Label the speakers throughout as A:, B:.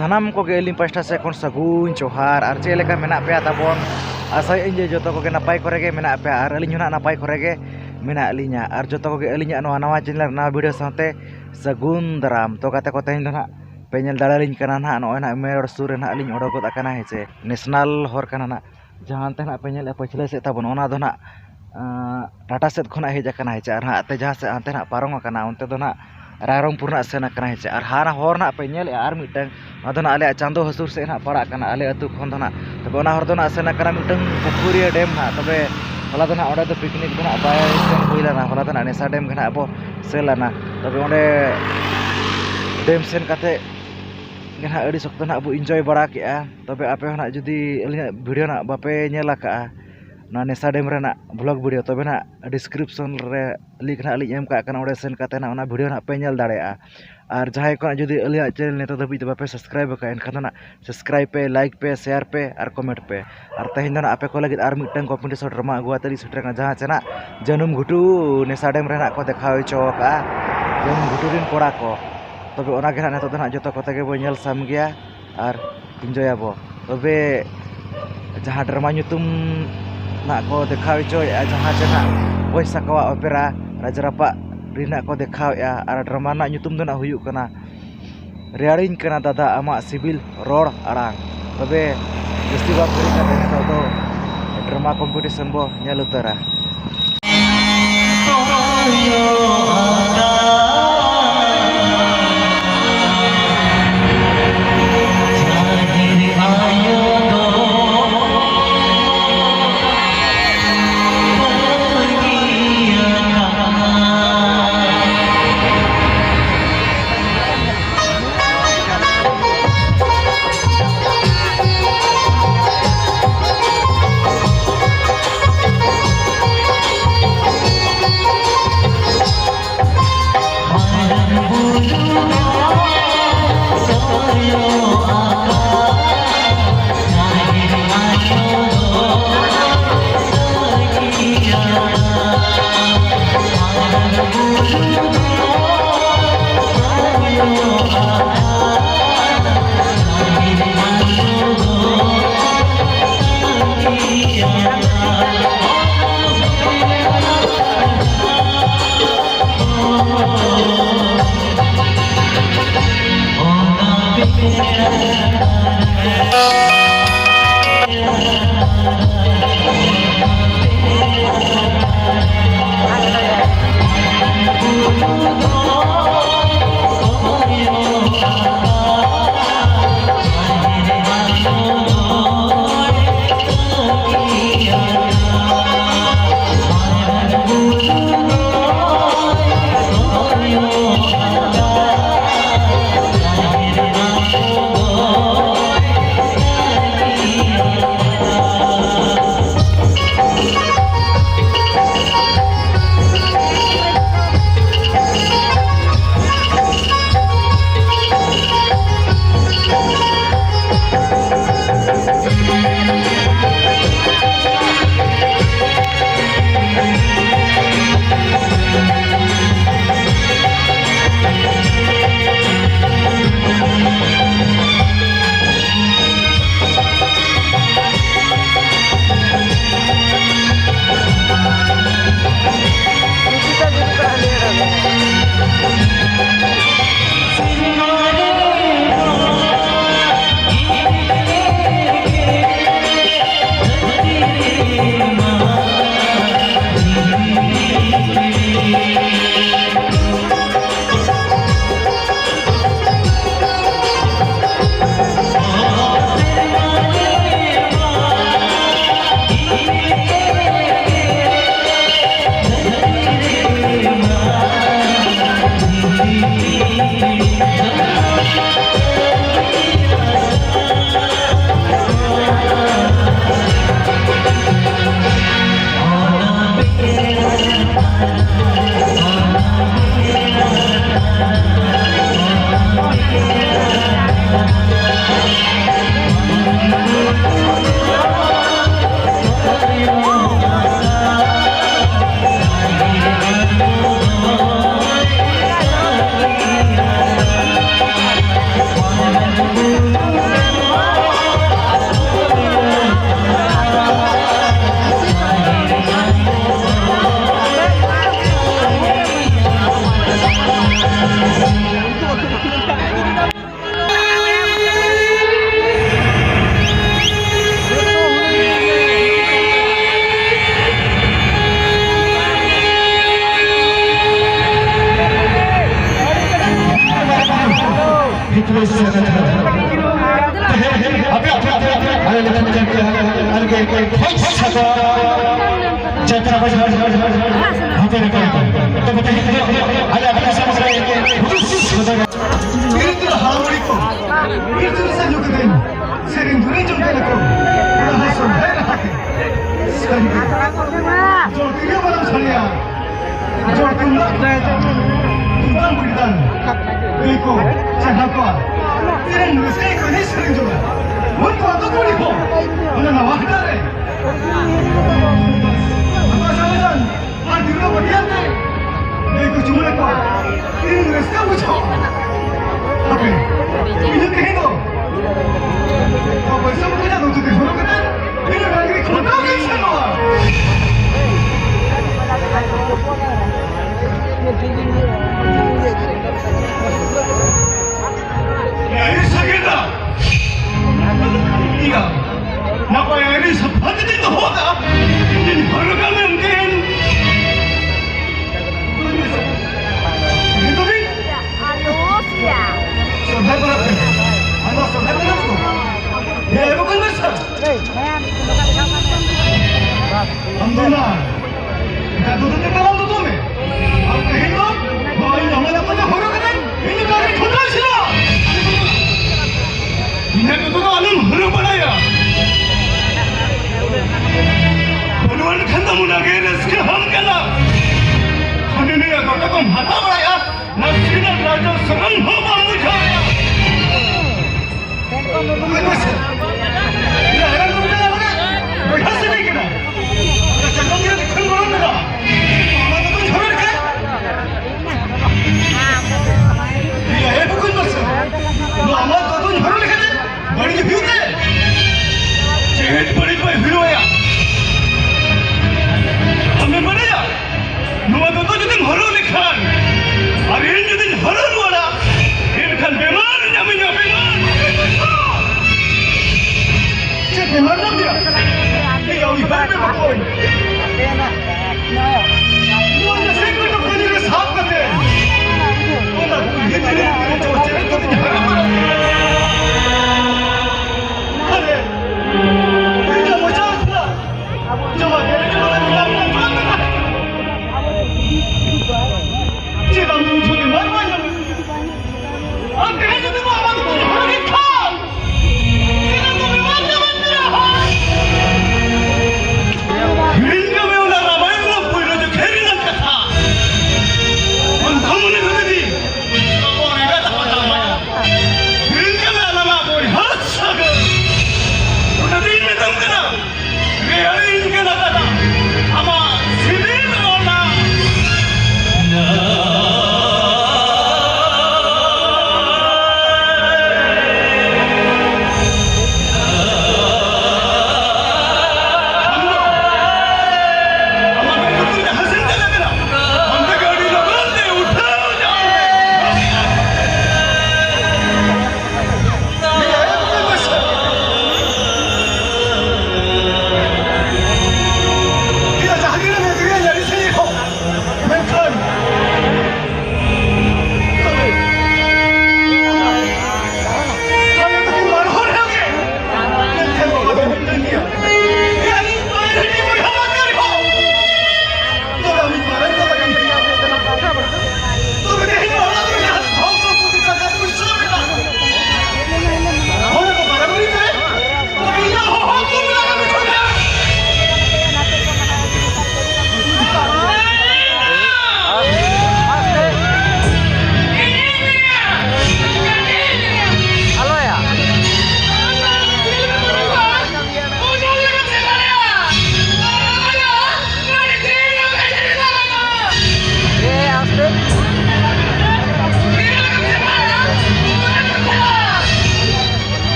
A: Sanam ko ge eling pasta se kon sagun johar ar che leka mena pe tabon asai enje joto ko ge napai korege mena pe ar alin huna napai korege mena alinya ar joto ko ge alinya no nawa channel na video sante sagun daram to kate ko tehin na penyel dalalin kana na no na meror sur na alin odogot akana hece national hor kana na jahan te na penyel pachhle se tabon ona do na tata set khona heja kana hece ar ha te jaha se ante na parong akana onte do na Rarong purna sena kana hece ar hana hor na penyel ar mitang adona ale chando hasur se na para kana ale atu khon dona tobe ona hor dona sena kana mitang pukuria dam na tobe hola dona oda do picnic dona bay sen huila na hola dona nesa dam kana abo selana tobe onde dam sen kate ngana adi sokto na abu enjoy bara kea tobe ape hona judi video na bape nyela ka na nesa dam rena vlog video tobe na description re link na ali em ka kana onde sen kate na ona video na pe nyel darea ar jahai ko judi alia channel neto dabi bape subscribe ka enkhan na subscribe pe like pe share pe ar comment pe ar tehin na ape ko lagi ar mitang competition drama agua tadi sutra ka jaha chena janum ghutu nesa dam rena ko dekhao cho ka janum ghutu rin kora ko tobe ona ge na neto na joto ko tege bo nyel sam gya ar enjoy abo tobe jaha drama nyutum na ko dekhao cho ya jaha chena poisa kawa opera raja rapa rina ko dekhao ya ar drama na nyutum do na huyuk kana rearing kana dada ama sibil ror arang tobe jasti bab kari ka dene to drama competition bo nyel utara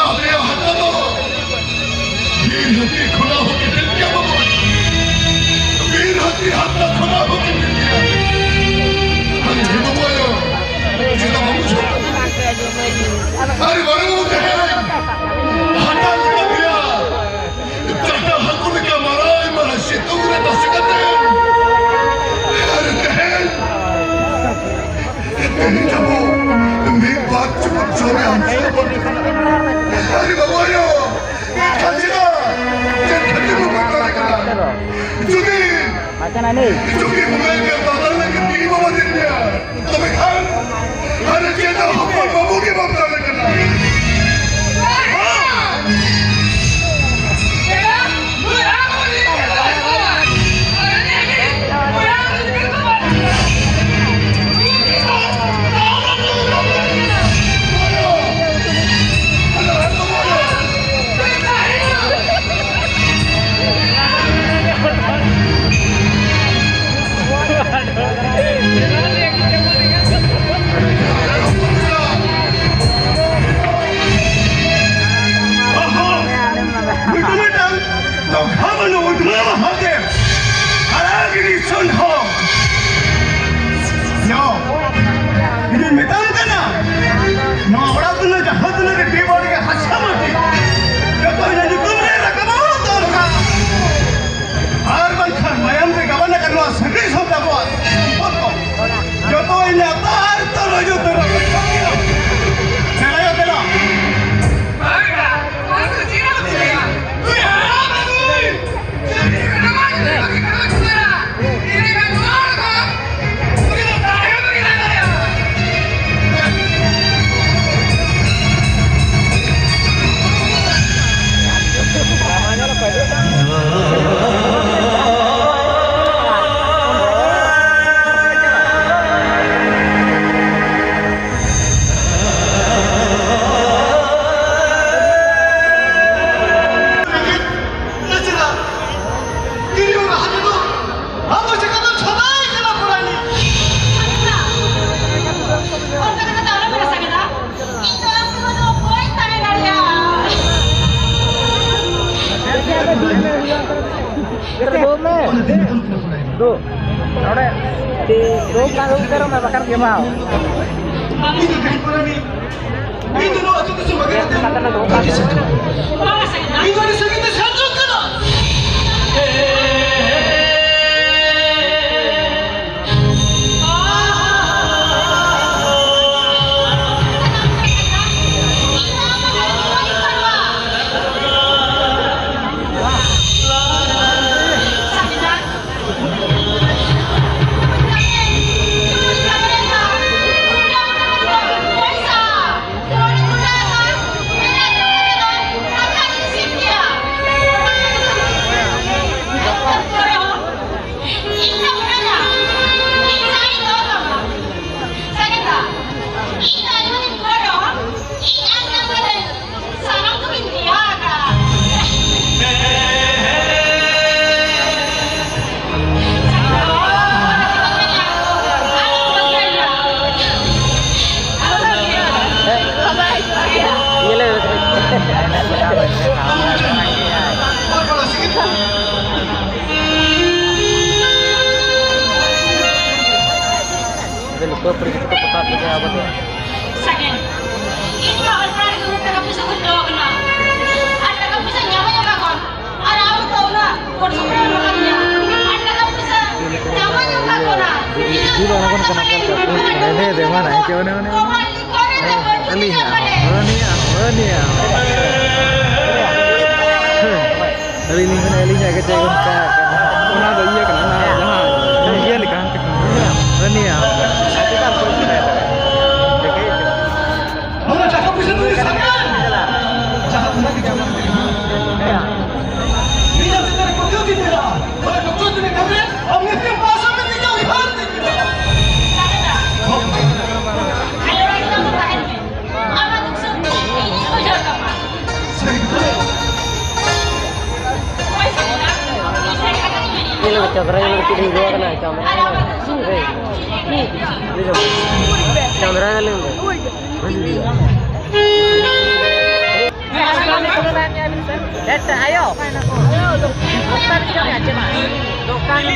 B: Adria hatado. Veer hati khula hoke dil diya babu. Veer hati hatta khula hoke dil diya. Hari babu ayo. Jita babu chota. Hari babu dehe. Hata liya diya. Jata hakun ka marai mara shitugre dasigate. Hari dehe. Jabu. Mir baat chup chore hamse bol. Hari babu ayo. Kajira. Jadi babu kare kara. Jadi.
A: Macam ni.
B: Jadi mulai ke badal lagi di babu dia. Tapi kan. Hari kita hampa babu ke badal lagi kara.
C: Camera Ayo. Dokter cari aja mas. Dokter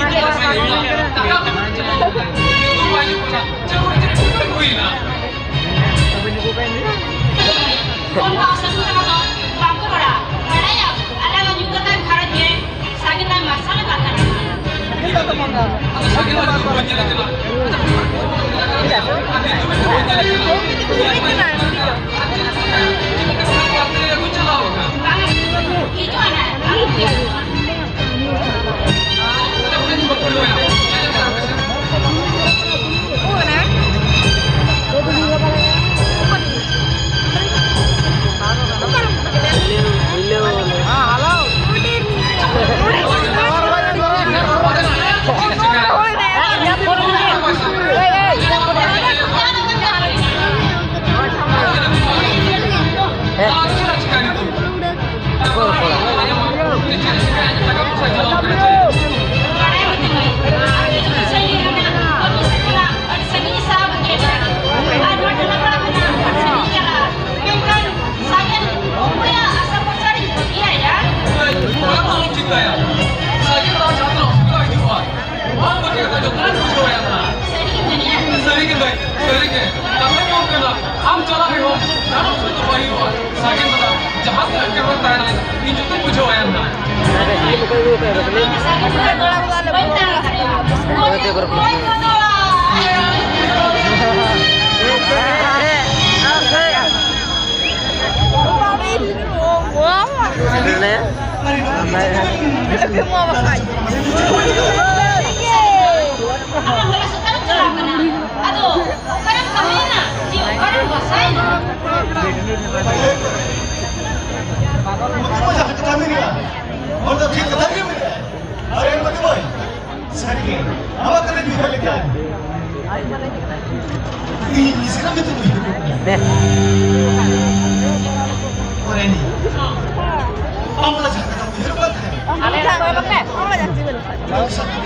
D: Jangan